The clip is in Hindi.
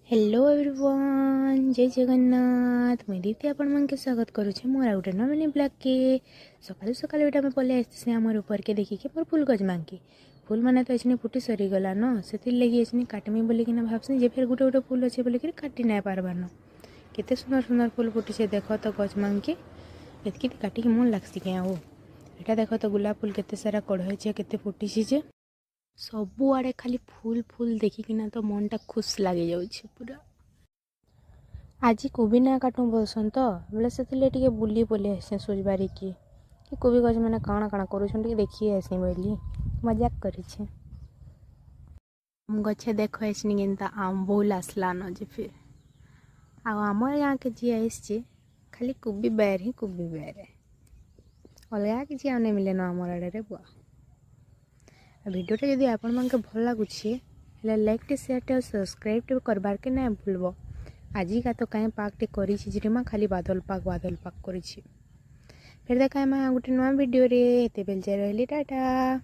हेलो एवरीवन, जय जगन्नाथ। मुझे दीदी आपण मन के स्वागत करुचे मोर आउटे नमिनी ब्लॉग के। सकालू सकालू एटा मैं पले आसी आमर ऊपर के देखिए मोर फूल गज मांगी फूल मैंने तो अच्छे फुटी सरी गला न से लगी अच्छे काटमी बोलिकिना भावसी जे फिर गोटे गोटे फूल अच्छे बोलिक काटी नहीं पार्बार न केते सुंदर सुंदर फूल फुटी देख तो गज मांगी एतकी काटिक मन लगसी क्या हो। यहाँ देख तो गुलाब फूल केते सारा कढ़े केते फुटी जे सबुआड़े खाली फूल फूल देखिकिना तो मन टा खुश लगे जाऊँ पूरा। आज कोबी ना काटू बोलसन तो बोले से बुली बोले आसे सोचबारी कि कोबी गज मैंने काଣା काଣା करूछन देखिए आसी बोली मजाक करेछे। गछे देख आसनी केनता आम बोल आसला न जे फिर आमर गाँ के जी आसचे खाली कोबी बैर ही कोबी बैर अलग किसी आने मिले न आमर आड़े बुआ। भिडियोटा जदि आपण मन के भल लगुच लाइक टे शेयर टे सब्सक्राइब टे करबार के ना भूलब। आज का तो कहीं पाक टे करी खाली बादल पाक करी। फिर देखा गोटे नुआ भिडियो रे, एते बेल जाए रही टाटा।